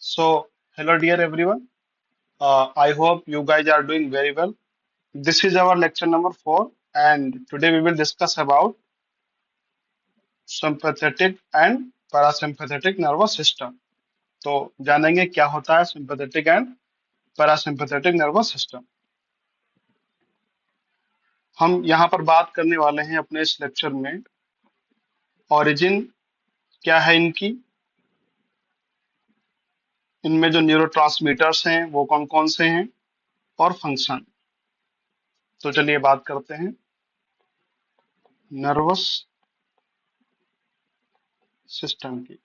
So, hello dear everyone. I hope you guys are doing very well. This is our lecture number 4 and today we will discuss about sympathetic and parasympathetic nervous system. तो जानेंगे क्या होता है sympathetic and parasympathetic nervous system. हम यहाँ पर बात करने वाले हैं अपने इस लेक्चर में ओरिजिन क्या है इनकी, इनमें जो न्यूरोट्रांसमीटर्स हैं वो कौन कौन से हैं और फंक्शन। तो चलिए बात करते हैं नर्वस सिस्टम की।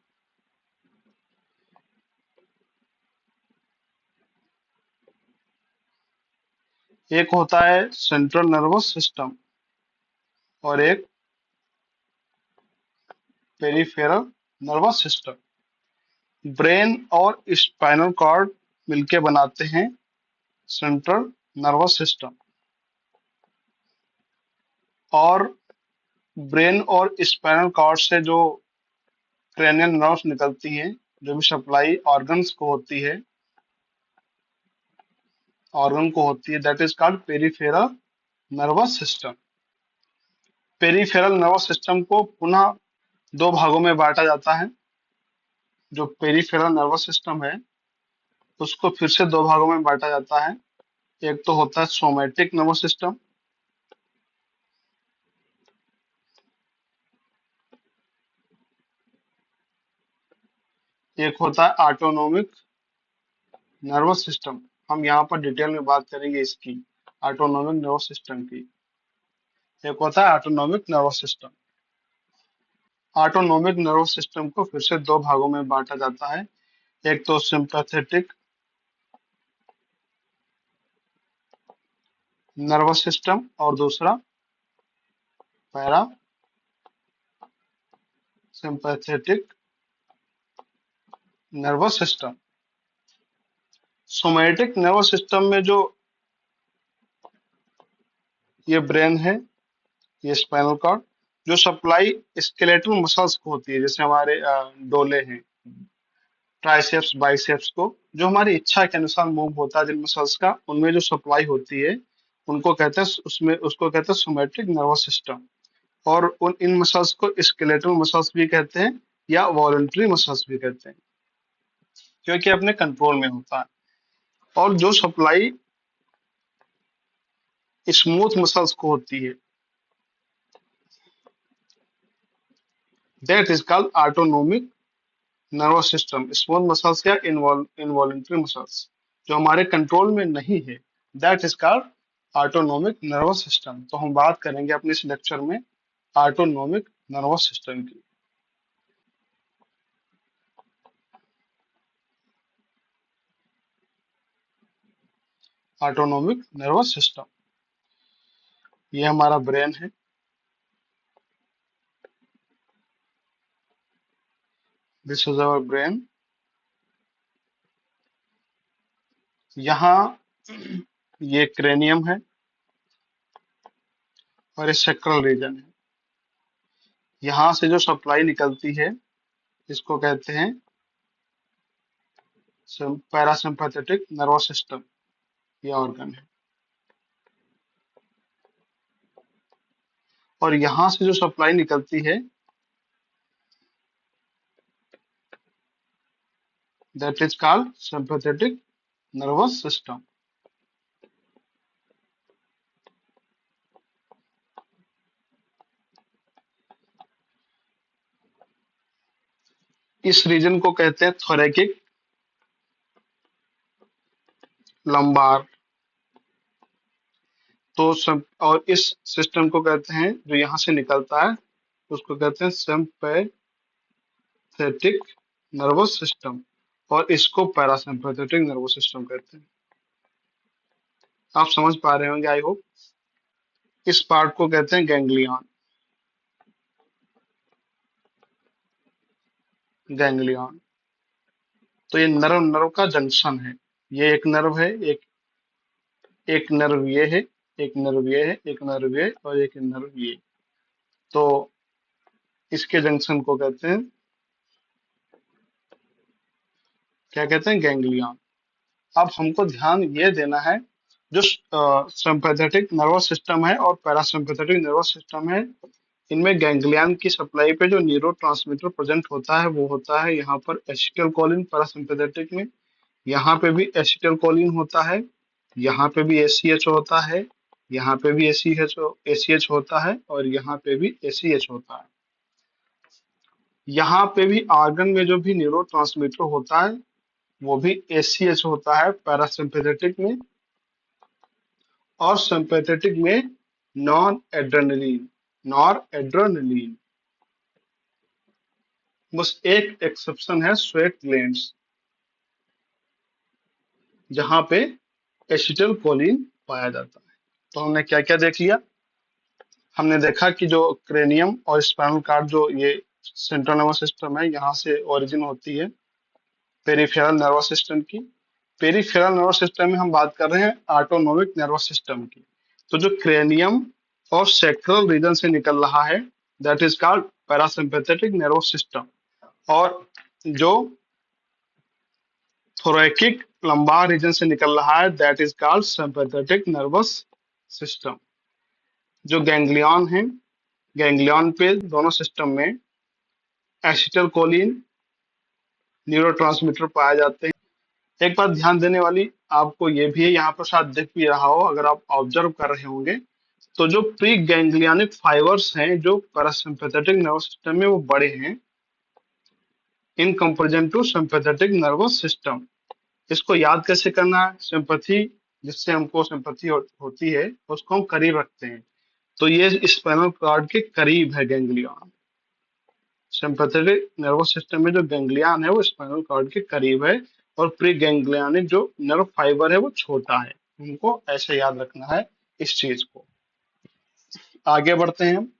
एक होता है सेंट्रल नर्वस सिस्टम और एक पेरिफेरल नर्वस सिस्टम। ब्रेन और स्पाइनल कॉर्ड मिलके बनाते हैं सेंट्रल नर्वस सिस्टम और ब्रेन और स्पाइनल कॉर्ड से जो क्रेनियल नर्व्स निकलती हैं, जो भी सप्लाई ऑर्गन को होती है that is called peripheral nervous system. Peripheral nervous system को पुनः दो भागों में बांटा जाता है। जो पेरिफेरल नर्वस सिस्टम है उसको फिर से दो भागों में बांटा जाता है। एक तो होता है सोमैटिक नर्वस सिस्टम, एक होता है ऑटोनोमिक नर्वस सिस्टम। हम यहाँ पर डिटेल में बात करेंगे इसकी, ऑटोनोमिक नर्वस सिस्टम की। एक होता है autonomic nervous system. Autonomic nervous system को फिर से दो भागों में बांटा जाता है। एक तो सिंपैथेटिक नर्वस सिस्टम और दूसरा para sympathetic nervous system. Somatic nervous system में जो ये ब्रेन है, ये स्पाइनल कॉर्ड, जो सप्लाई स्केलेटल मसल्स को होती है, जैसे हमारे डोले हैं, ट्राइसेप्स बाइसेप्स को, जो हमारी इच्छा के अनुसार मूव होता है जिन मसल्स का, उनमें जो सप्लाई होती है उनको कहते हैं, उसमें उसको कहते हैं सोमैटिक नर्वस सिस्टम। और उन इन मसल्स को स्केलेटल मसल्स भी कहते हैं या वॉलंटरी मसल्स भी कहते हैं, क्योंकि अपने कंट्रोल में होता है। और जो सप्लाई स्मूथ मसल्स को होती है that is called autonomic nervous system. Smooth muscles या इनवॉलंटरी मसल्स जो हमारे कंट्रोल में नहीं है that is called autonomic nervous system. तो हम बात करेंगे अपने इस लेक्चर में ऑटोनोमिक नर्वस सिस्टम की। ऑटोनोमिक नर्वस सिस्टम, ये हमारा ब्रेन है। This is our brain. यहाँ ये क्रेनियम है और ये सेक्रल रीजन है। यहाँ से जो सप्लाई निकलती है इसको कहते हैं पैरासिम्पैथेटिक नर्वस सिस्टम, ये ऑर्गन है। और यहाँ से जो सप्लाई निकलती है that is called sympathetic nervous system. इस रीजन को कहते हैं थोरैकिक लंबार। तो और इस सिस्टम को कहते हैं, जो यहाँ से निकलता है उसको कहते हैं सिंपैथेटिक नर्वस सिस्टम और इसको पैरासिम्पैथेटिक नर्वस सिस्टम कहते हैं। आप समझ पा रहे होंगे आई होप। इस पार्ट को कहते हैं गैंग्लियन। गैंग्लियन तो ये नर्व नर्व का जंक्शन है। ये एक नर्व है, एक नर्व ये है, एक नर्व ये है, एक नर्व ये और एक नर्व ये। तो इसके जंक्शन को कहते हैं क्या कहते हैं, गैंग्लियन। अब हमको ध्यान ये देना है, जो सिंपैथेटिक नर्वस सिस्टम है और पैरासिम्पैथेटिक नर्वस सिस्टम है, इनमें गैंग्लियन की सप्लाई पे जो न्यूरोट्रांसमीटर प्रेजेंट होता है वो होता है यहाँ पर एसिटिलकोलिन पैरासिम्पैथेटिक में, यहाँ पे भी एसिटिलकोलिन होता है, यहाँ पे भी एसीएच होता है, यहाँ पे भी एसीएच होता है और यहाँ पे भी एसीएच होता है। यहाँ पे भी आर्गन में जो भी न्यूरोट्रांसमीटर होता है वो भी एसीएच होता है पैरासिम्पैथेटिक में, और सिंपैथेटिक में नॉर एड्रेनलिन। बस एक एक्सेप्शन है, स्वेट ग्लैंड्स, जहां पे एसिटिल कोलिन पाया जाता है। तो हमने क्या क्या देख लिया, हमने देखा कि जो क्रेनियम और स्पाइनल कार्ड, जो ये सेंट्रल नर्वस सिस्टम है, यहाँ से ओरिजिन होती है पेरिफेरल नर्वस सिस्टम की। पेरिफेरल नर्वस सिस्टम में हम बात कर रहे हैं ऑटोनोमिक नर्वस सिस्टम की। तो जो क्रेनियम और सैक्रल रीजन से निकल रहा है that is called parasympathetic nervous system, और जो थोरैकिक लंबार रीजन से निकल रहा है that is called sympathetic nervous system. जो गैंग्लियन है, गैंग्लियन पे दोनों सिस्टम में एसिटिलकोलिन न्यूरोट्रांसमीटर पाए जाते हैं। एक बात ध्यान देने वाली आपको ये भी है, यहाँ पर शायद दिख भी रहा हो अगर आप ऑब्जर्व कर रहे होंगे, तो जो प्री गैंग्लियनिक फाइबर्स हैं जो पैरासिम्पैथेटिक नर्वस सिस्टम में वो बड़े हैं in comparison to sympathetic nervous system. इसको याद कैसे करना है, सिंपैथी जिससे हमको सिंपैथी होती है उसको हम करीब रखते हैं, तो ये स्पाइनल कॉर्ड के करीब है गैंग्लियन। सिंपैथेटिक नर्वस सिस्टम में जो गैंग्लियन है वो स्पाइनल कॉर्ड के करीब है, और प्री गैंग्लियनिक जो नर्व फाइबर है वो छोटा है। हमको ऐसे याद रखना है इस चीज को। आगे बढ़ते हैं,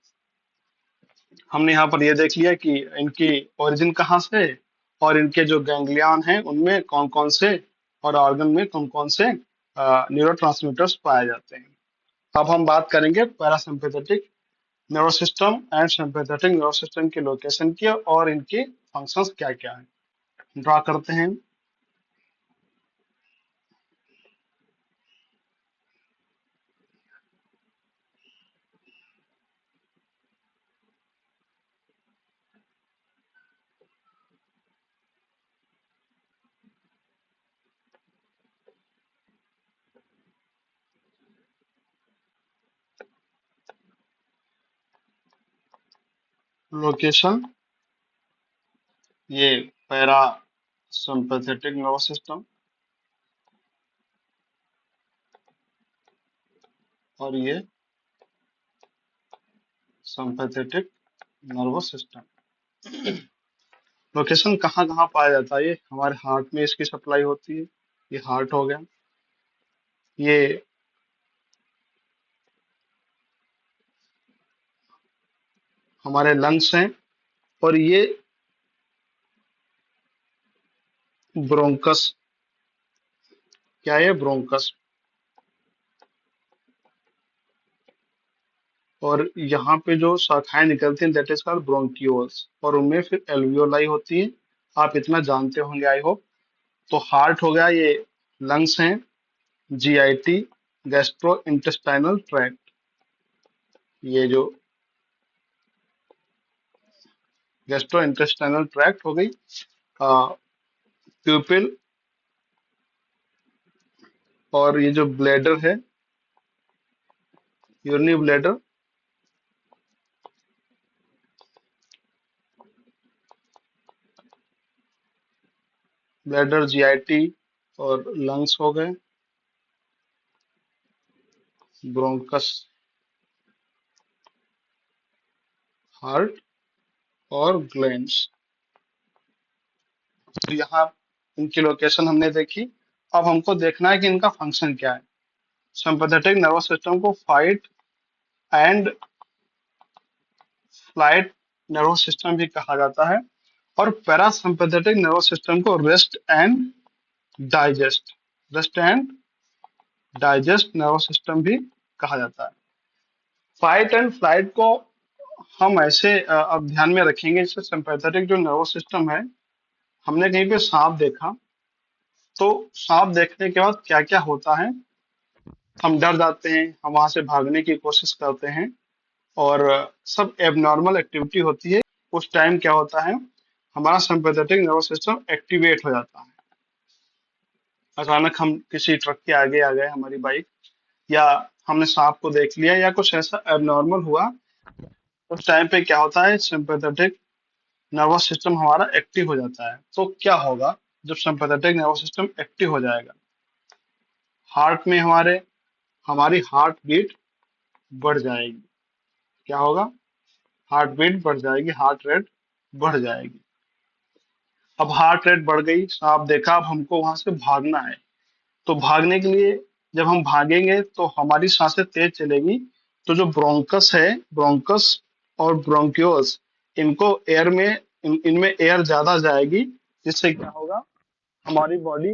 हमने यहाँ पर ये देख लिया कि इनकी ओरिजिन कहाँ से है, और इनके जो गैंग्लियन हैं उनमें कौन कौन से, और ऑर्गन में कौन कौन से न्यूरोट्रांसमीटर्स पाए जाते हैं। अब हम बात करेंगे parasympathetic nervous system and sympathetic nervous system के लोकेशन की और इनके फंक्शंस क्या क्या हैं। ड्रा करते हैं। लोकेशन, ये पैरा सिंपैथेटिक नर्वस सिस्टम और ये सिंपैथेटिक नर्वस सिस्टम। लोकेशन कहाँ कहाँ पाया जाता है, ये हमारे हार्ट में इसकी सप्लाई होती है, ये हार्ट हो गया, ये हमारे लंग्स हैं, और ये ब्रोंकस, क्या है, ब्रोंकस। और यहाँ पे जो शाखाएं निकलती हैं दैट इज कॉल्ड ब्रोंक्यूल्स, और उनमें फिर एल्वियोलाई होती है, आप इतना जानते होंगे आई होप। तो हार्ट हो गया, ये लंग्स हैं, जीआईटी गैस्ट्रो इंटेस्टाइनल ट्रैक्ट, ये जो गैस्ट्रो इंटेस्टाइनल ट्रैक्ट हो गई, प्यूपिल, और ये जो ब्लैडर है, यूरिनरी ब्लैडर, ब्लैडर जीआईटी और लंग्स हो गए, ब्रोंकस हार्ट और ग्लैंड्स। तो यहाँ इनकी लोकेशन हमने देखी। अब हमको देखना है कि इनका फंक्शन क्या है। सिंपैथेटिक नर्वस सिस्टम को fight and flight nervous system भी कहा जाता है, और पैरासिम्पैथेटिक नर्वस सिस्टम को digest rest and digest nervous system भी कहा जाता है। फाइट एंड फ्लाइट को हम ऐसे अब ध्यान में रखेंगे, जैसे सिंपैथेटिक जो नर्वस सिस्टम है, हमने कहीं पे सांप देखा, तो सांप देखने के बाद क्या क्या होता है, हम डर जाते हैं, हम वहां से भागने की कोशिश करते हैं, और सब एबनॉर्मल एक्टिविटी होती है। उस टाइम क्या होता है, हमारा सिंपैथेटिक नर्वस सिस्टम एक्टिवेट हो जाता है। अचानक हम किसी ट्रक के आगे आ गए, हमारी बाइक, या हमने सांप को देख लिया, या कुछ ऐसा एबनॉर्मल हुआ, उस टाइम पे क्या होता है, सिंपैथेटिक नर्वस सिस्टम हमारा एक्टिव हो जाता है। तो क्या होगा जब सिंपैथेटिक नर्वस सिस्टम एक्टिव हो जाएगा, हार्ट में हमारी हार्ट बीट बढ़ जाएगी। क्या होगा, हार्ट बीट बढ़ जाएगी, हार्ट रेट बढ़ जाएगी। अब हार्ट रेट बढ़ गई, सांप देखा, अब हमको वहां से भागना है। तो भागने के लिए जब हम भागेंगे तो हमारी सांसें तेज चलेगी। तो जो ब्रोंकस है, ब्रोंकस और ब्रोंक्यूल्स, इनको एयर में इनमें एयर ज्यादा जाएगी, जिससे क्या होगा, हमारी बॉडी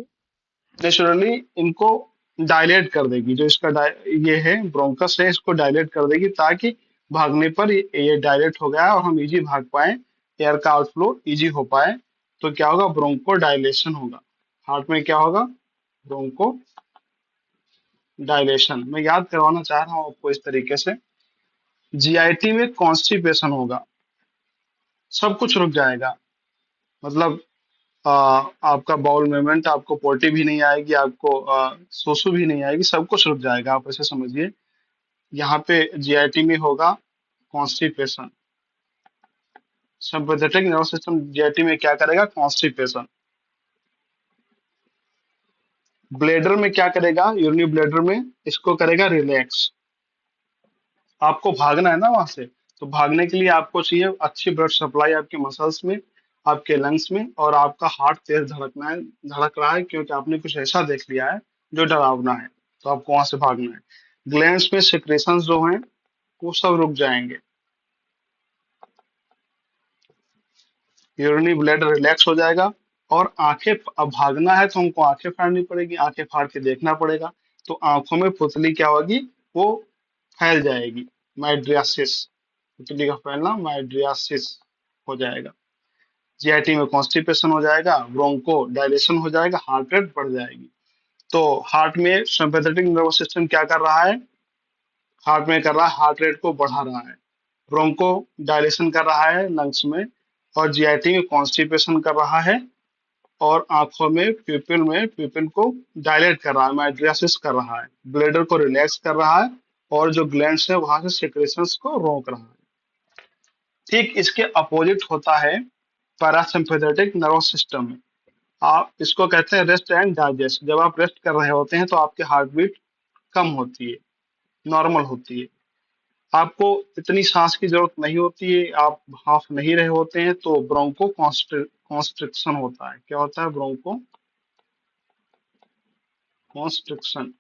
नेचुरली इनको डायलेट कर देगी। जो इसका ये है ब्रोंकस है, इसको डायलेट कर देगी, ताकि भागने पर ये डायलेट हो गया और हम इजी भाग पाए, एयर का आउटफ्लो इजी हो पाए। तो क्या होगा, ब्रोंको डायलेशन होगा। हार्ट में क्या होगा, ब्रोंको डायलेशन। मैं याद करवाना चाह रहा हूँ आपको इस तरीके से। जीआईटी में कॉन्स्टिपेशन होगा, सब कुछ रुक जाएगा। मतलब आ, आपका बाउल मूवमेंट, आपको पोटी भी नहीं आएगी, आपको सुसु भी नहीं आएगी, सब कुछ रुक जाएगा। आप ऐसे समझिए, यहाँ पे जीआईटी में होगा constipation. Sympathetic nervous system GIT में क्या करेगा, कॉन्स्टिपेशन। ब्लेडर में क्या करेगा, यूरिनी ब्लेडर में इसको करेगा रिलैक्स। आपको भागना है ना वहां से, तो भागने के लिए आपको चाहिए अच्छी ब्लड सप्लाई आपके मसल्स में, आपके लंग्स में, और आपका हार्ट तेज धड़कना है, धड़क रहा है, क्योंकि आपने कुछ ऐसा देख लिया है जो डरावना है। तो आपको वहां से भागना है। ग्लैंड्स में सिक्रेशंस जो हैं वो सब रुक जाएंगे, यूरिनी ब्लड रिलैक्स हो जाएगा। और आंखें, अब भागना है तो हमको आंखें फाड़नी पड़ेगी, आंखें फाड़ के देखना पड़ेगा। तो आंखों में पुतली क्या होगी, वो फैल जाएगी, माइड्रियासिस, पुतली का फैलना माइड्रियासिस हो जाएगा। जीआईटी में कॉन्स्टिपेशन हो जाएगा, ब्रोंको डायलेशन हो जाएगा, हार्ट रेट बढ़ जाएगी। तो हार्ट में सिंपैथेटिक नर्वस सिस्टम क्या कर रहा है, हार्ट में कर रहा है, हार्ट रेट को बढ़ा रहा है। ब्रोंको डायलेशन कर रहा है लंग्स में, और जीआईटी में कॉन्स्टिपेशन कर रहा है, और आंखों में, प्यूपिल को डायलेट कर रहा है, माइड्रियासिस कर रहा है, ब्लेडर को रिलैक्स कर रहा है, और जो ग्लैंड्स है वहां से सिक्रेशंस को रोक रहा है। ठीक इसके अपोजिट होता है पैरासिम्पैथेटिक नर्वस सिस्टम में। आप इसको कहते हैं रेस्ट एंड डाइजेस्ट। जब आप रेस्ट कर रहे होते हैं तो आपकी हार्ट बीट कम होती है, नॉर्मल होती है, आपको इतनी सांस की जरूरत नहीं होती है, आप हाफ नहीं रहे होते हैं, तो ब्रोंको कॉन्स्ट्रिक्शन होता है। क्या होता है, ब्रोंको कॉन्स्ट्रिक्शन।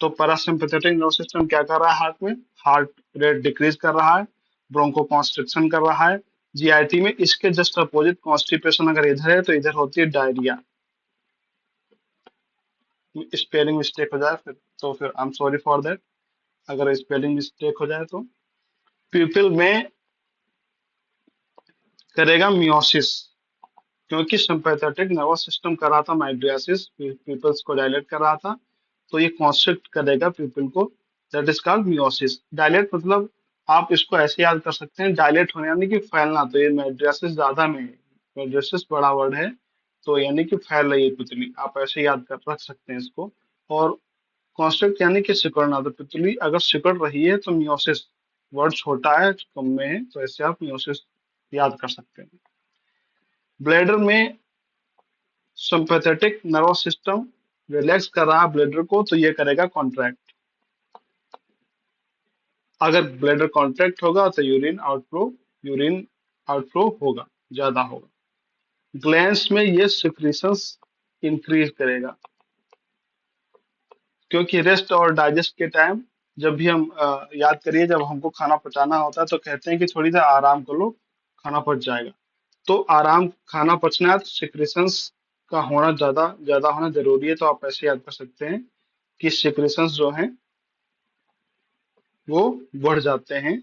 तो पैरासिम्पैथेटिक नर्वस सिस्टम क्या कर रहा है, हार्ट में हार्ट रेट डिक्रीज कर रहा है, ब्रोंको कॉन्स्ट्रिक्शन कर रहा है। जीआईटी में इसके जस्ट अपोजिट कॉन्स्टिपेशन अगर इधर है तो इधर होती है डायरिया। स्पेलिंग मिस्टेक हो जाए फिर, तो फिर I am sorry for that, अगर स्पेलिंग मिस्टेक हो जाए तो। प्यूपिल में करेगा मियोसिस, क्योंकि सिंपैथेटिक नर्वस सिस्टम कर रहा था माइड्रियासिस, पीपल्स को डायलेट कर रहा था, तो ये कॉन्स्ट्रिक्ट करेगा पीपल को, that is called meiosis. Dilate मतलब आप इसको ऐसे याद कर सकते हैं, डायलेट होने यानी कि फैलना। तो ये माइड्रियासिस ज्यादा में है, माइड्रियासिस बड़ा वर्ड है, तो यानी कि फैल रही है पुतली, आप ऐसे याद कर रख सकते हैं इसको। और कॉन्स्ट्रिक्ट यानी कि सिकुड़ना, तो पुतली अगर सिकुड़ रही है तो मियोसिस, वर्ड छोटा है, कम में है, तो ऐसे आप मियोसिस याद कर सकते हैं। ब्लैडर में सिंपैथेटिक नर्वस सिस्टम रिलैक्स कर रहा है ब्लैडर को, तो ये करेगा कॉन्ट्रैक्ट। अगर ब्लैडर कॉन्ट्रैक्ट होगा तो यूरिन आउटफ्लो होगा, ज्यादा होगा। ग्लैंड्स में ये सिक्रीशंस इंक्रीज करेगा, क्योंकि रेस्ट और डाइजेस्ट के टाइम, जब भी हम याद करिए, जब हमको खाना पचाना होता है तो कहते हैं कि थोड़ी देर आराम कर लो, खाना पच जाएगा। तो आराम, खाना पचना है तो सिक्रेशंस का होना ज्यादा ज्यादा होना जरूरी है। तो आप ऐसे याद कर सकते हैं कि सिक्रेशंस जो हैं वो बढ़ जाते हैं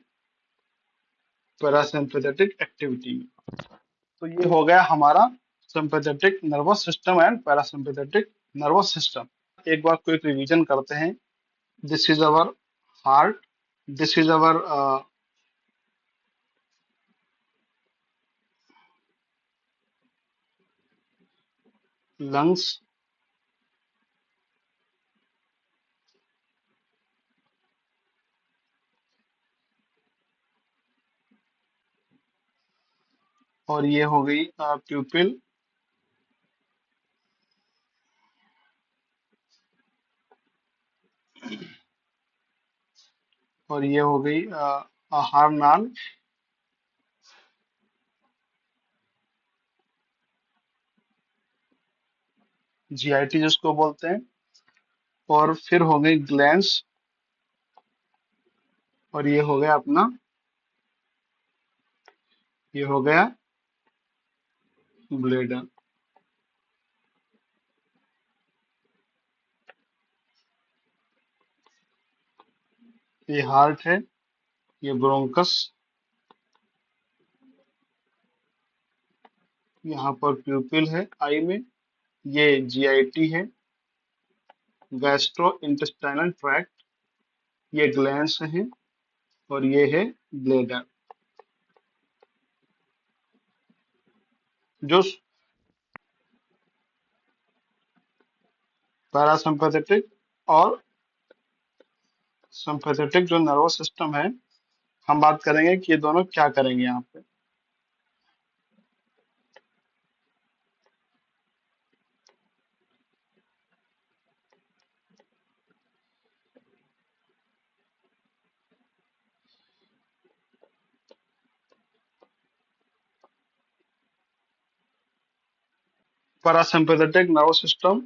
पैरासिम्पैथेटिक एक्टिविटी में। तो ये हो गया हमारा sympathetic nervous system and parasympathetic nervous system. एक बार क्विक रिवीजन करते हैं। This is our heart, this is our lungs, और ये हो गई प्यूपिल, और ये हो गई आहार नाल, जीआईटी जिसको बोलते हैं, और फिर हो गई ग्लैंड्स, और ये हो गया अपना, ये हो गया ब्लेडर। ये हार्ट है, ये ब्रोंकस, यहाँ पर प्यूपिल है आई में, ये जीआईटी है, गैस्ट्रो इंटेस्टाइनल ट्रैक्ट, ये ग्लैंड्स हैं, और ये है ब्लेडर। जो पैरासिम्पैथेटिक और सिम्पैथेटिक जो नर्वस सिस्टम है, हम बात करेंगे कि ये दोनों क्या करेंगे यहाँ पे। पैरासिम्पैथेटिक नर्वस सिस्टम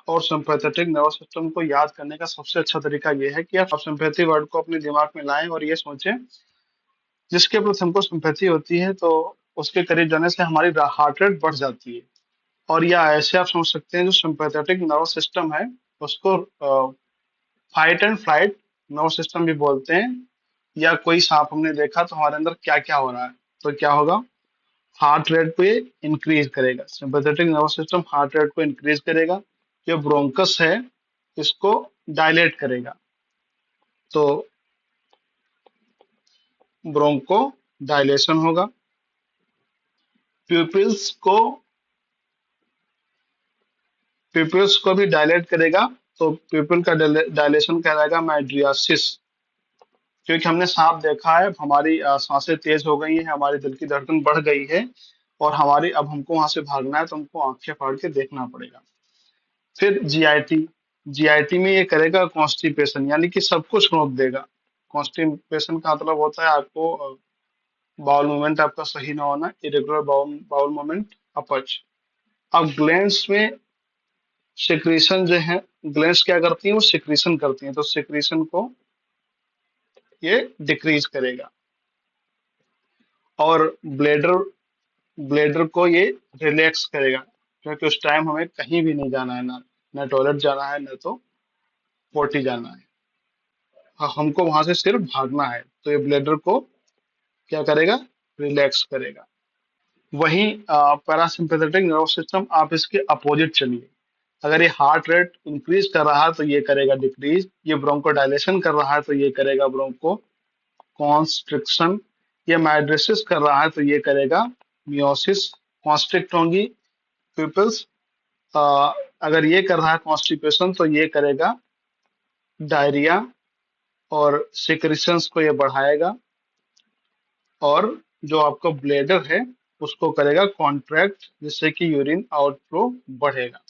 और सिम्पैथेटिक नर्वस सिस्टम को याद करने का सबसे अच्छा तरीका ये है कि आप सिम्पैथी वर्ड को अपने दिमाग में लाएं और ये सोचें, जिसके प्रति हमको सिम्पैथी होती है तो उसके करीब जाने से हमारी हार्ट रेट बढ़ जाती है। और या ऐसे आप समझ सकते हैं, जो सिम्पैथेटिक नर्वस सिस्टम है उसको fight and flight nervous system भी बोलते हैं। या कोई सांप हमने देखा तो हमारे अंदर क्या क्या हो रहा है, तो क्या होगा, हार्ट रेट को ये इंक्रीज करेगा। Sympathetic nervous system heart rate को इंक्रीज करेगा। जो ब्रोंकस है इसको डायलेट करेगा, तो ब्रोंको डायलेशन होगा। प्यूपिल्स को प्यूपिल्स को भी डायलेट करेगा, तो प्यूपिल का डायलेशन कहलाएगा माइड्रियासिस। क्योंकि हमने सांप देखा है, हमारी सांसें तेज हो गई हैं, हमारी दिल की धड़कन बढ़ गई है, और हमारी अब हमको वहां से भागना है तो हमको आंखें फाड़ के देखना पड़ेगा। फिर जीआईटी, जीआईटी में ये करेगा कॉन्स्टिपेशन, यानी कि सब कुछ रोक देगा। कॉन्स्टिपेशन का मतलब होता है आपको बाउल मूवमेंट आपका सही ना होना, इरेगुलर बाउल बाउल मूवमेंट, अपच। अब ग्लैंड्स में सिक्रीशन जो है, ग्लैंड्स क्या करती हैं, वो सिक्रीशन करती हैं, तो सिक्रीशन को ये डिक्रीज करेगा। और ब्लेडर ब्लेडर को ये रिलैक्स करेगा, क्योंकि उस टाइम हमें कहीं भी नहीं जाना है, ना ना टॉयलेट जाना है, ना तो पोटी जाना है। हमको वहां से सिर्फ भागना है, तो ये ब्लेडर को क्या करेगा, रिलैक्स करेगा। वहीं पैरासिम्पैथेटिक नर्वस सिस्टम, आप इसके अपोजिट चलिए। अगर ये हार्ट रेट इंक्रीज कर रहा है तो ये करेगा डिक्रीज, ये ब्रोंको डायलेशन कर रहा है तो ये करेगा ब्रोंको कॉन्स्ट्रिक्शन, ये माइड्रेसिस कर रहा है तो ये करेगा मियोसिस। कॉन्स्ट्रिक्ट होंगी पीपल्स, अगर ये कर रहा है कॉन्स्टिपेशन तो ये करेगा डायरिया, और सिक्रीशंस को ये बढ़ाएगा, और जो आपका ब्लेडर है उसको करेगा कॉन्ट्रैक्ट, जिससे कि यूरिन आउटफ्लो बढ़ेगा।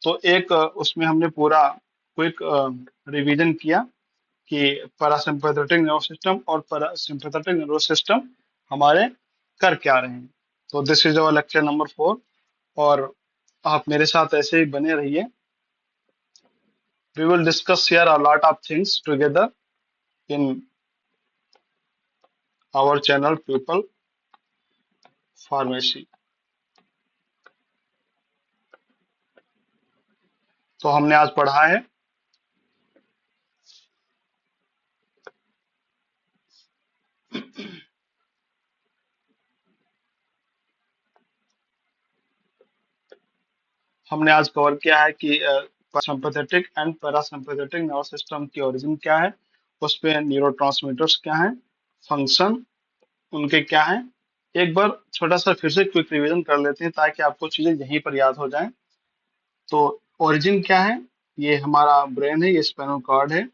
तो एक उसमें हमने पूरा क्विक रिवीजन किया कि पैरासिम्पैथेटिक नर्वस सिस्टम और पैरासिम्पैथेटिक नर्वस सिस्टम हमारे कर क्या रहे हैं। तो this is our lecture number 4, और आप मेरे साथ ऐसे ही बने रहिए। We will discuss here a lot of things together in our channel People Pharmacy। तो हमने आज पढ़ा है हमने आज कवर किया है कि sympathetic and parasympathetic nervous system की ओरिजिन क्या है, उस पे न्यूरोट्रांसमीटर्स क्या हैं, फंक्शन उनके क्या हैं। एक बार छोटा सा फिर से क्विक रिवीजन कर लेते हैं ताकि आपको चीजें यहीं पर याद हो जाएं। तो ओरिजिन क्या है, ये हमारा ब्रेन है, ये स्पाइनल कॉर्ड है,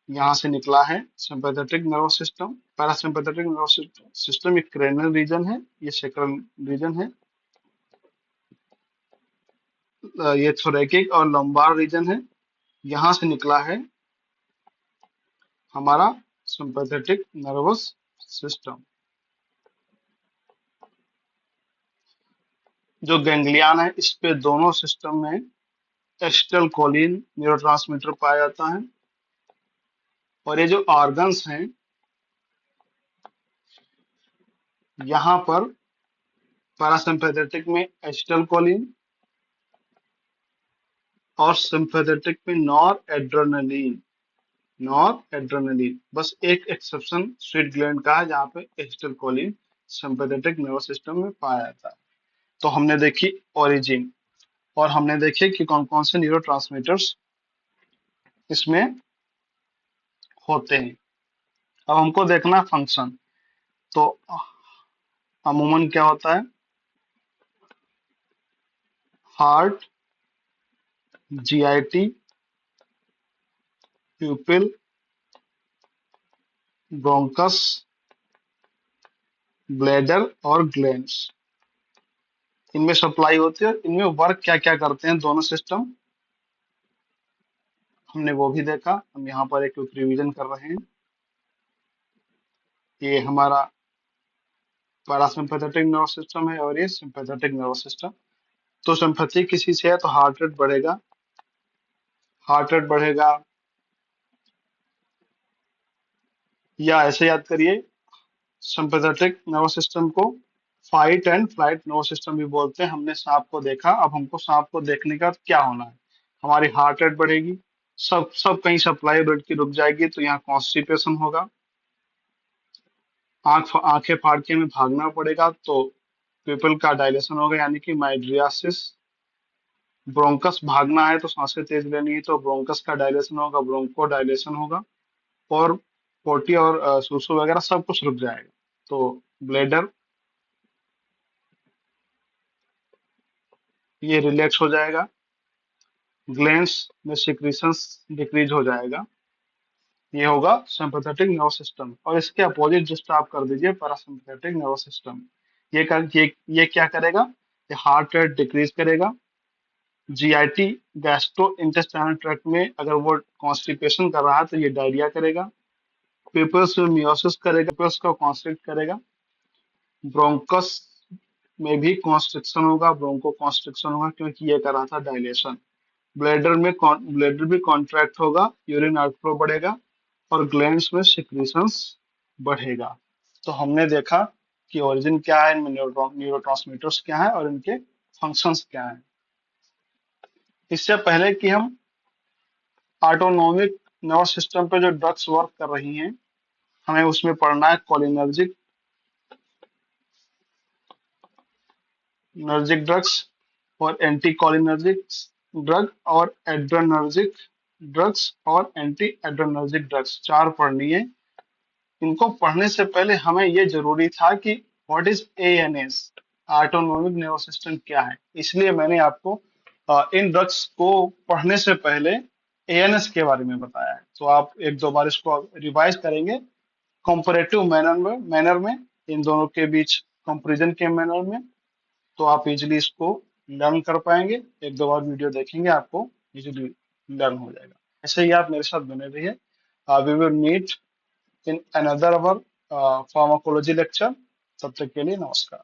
यहाँ से निकला है sympathetic nervous system. Parasympathetic nervous system एक क्रेनियल रीजन है, ये सेक्रल रीजन है, ये थोरैकिक और लंबार रीजन है, यहाँ से निकला है हमारा सिंपैथेटिक नर्वस सिस्टम। जो गैंग्लियन है, इस पे दोनों सिस्टम में एसिटाइल कोलिन न्यूरोट्रांसमीटर पाया जाता है। और ये जो ऑर्गन्स हैं, यहाँ पर पैरासिम्पैथेटिक में एसिटाइल कोलिन और सिंपैथेटिक में नॉर एड्रेनलिन। बस एक एक्सेप्शन स्वीट ग्लैंड का है जहाँ पे acetyl choline sympathetic nervous system में पाया जाता है। तो हमने देखी ओरिजिन, और हमने देखे कि कौन कौन से न्यूरोट्रांसमीटर्स इसमें होते हैं। अब हमको देखना फंक्शन। तो अमूमन क्या होता है, heart, GIT, pupil, bronchus, bladder और ग्लैंड्स, इनमें सप्लाई होती है। इनमें वर्क क्या क्या करते हैं दोनों सिस्टम, हमने वो भी देखा। हम यहाँ पर एक रिवीजन कर रहे हैं। ये हमारा पैरासिम्पैथेटिक नर्वस सिस्टम है और ये सिंपैथेटिक नर्वस सिस्टम। तो सिंपैथी किसी से है तो हार्ट रेट बढ़ेगा, हार्ट रेट बढ़ेगा, या ऐसे याद करिए, सिंपैथेटिक नर्वस सिस्टम को fight and flight nervous system भी बोलते हैं। हमने सांप को देखा, अब हमको सांप को देखने का क्या होना है, हमारी हार्ट रेट बढ़ेगी, सब सब कहीं सप्लाई ब्लड की रुक जाएगी, तो यहाँ कॉन्स्टिपेशन होगा, आंखें फाड़ के हमें भागना पड़ेगा, तो पीपल का डायलेशन होगा यानी कि माइड्रियासिस। ब्रोंकस भागना है तो सांसें तेज लेनी है तो ब्रोंकस का डायलेशन होगा, ब्रोंको डायलेशन होगा, और पोटी और सुसु वगैरह सब कुछ रुक जाएगा। तो ब्लेडर ये रिलैक्स हो जाएगा, ग्लैंड्स में सिक्रीशंस डिक्रीज हो जाएगा। ये होगा सिंपैथेटिक नर्वस सिस्टम। और इसके अपोजिट जस्ट आप कर दीजिए पैरासिम्पैथेटिक नर्वस सिस्टम। ये क्या करेगा, ये हार्ट रेट डिक्रीज करेगा, जीआईटी गैस्ट्रो इंटेस्टाइनल ट्रैक्ट में अगर वो कॉन्स्टिपेशन कर रहा है तो ये डायरिया करेगा, पीपल्स में मियोसिस करेगा, पीपल्स को कॉन्स्ट्रिक्ट करेगा, ब्रोंकस में भी कॉन्स्ट्रिक्शन होगा, ब्रोंको कॉन्स्ट्रिक्शन होगा क्योंकि ये कर रहा था डायलेशन। ब्लैडर भी कॉन्ट्रैक्ट होगा, यूरिन आउटफ्लो बढ़ेगा, और ग्लैंड्स में सिक्रीशंस बढ़ेगा। तो हमने देखा कि ओरिजिन क्या है, इनमें न्यूरोट्रांसमीटर्स क्या है और इनके फंक्शंस क्या हैं। इससे पहले कि हम ऑटोनोमिक नर्वस सिस्टम पे जो ड्रग्स वर्क कर रही हैं, हमें उसमें पढ़ना है कोलिनर्जिक नर्जिक ड्रग्स और एंटी कोलिनर्जिक ड्रग और एड्रेनर्जिक ड्रग्स और एंटी एड्रेनर्जिक ड्रग्स, चार पढ़नी है। इनको पढ़ने से पहले हमें ये जरूरी था कि what is ANS, autonomic nervous system क्या है। इसलिए मैंने आपको इन ड्रग्स को पढ़ने से पहले एएनएस के बारे में बताया है। तो आप एक दो बार इसको रिवाइज करेंगे कंपैरेटिव मैनर में इन दोनों के बीच कंपैरिजन के मैनर में, तो आप इजिली इसको लर्न कर पाएंगे। एक दो बार वीडियो देखेंगे आपको इजिली लर्न हो जाएगा। ऐसे ही आप मेरे साथ बने रहिए। We will meet in another our pharmacology lecture. तब तक के लिए नमस्कार।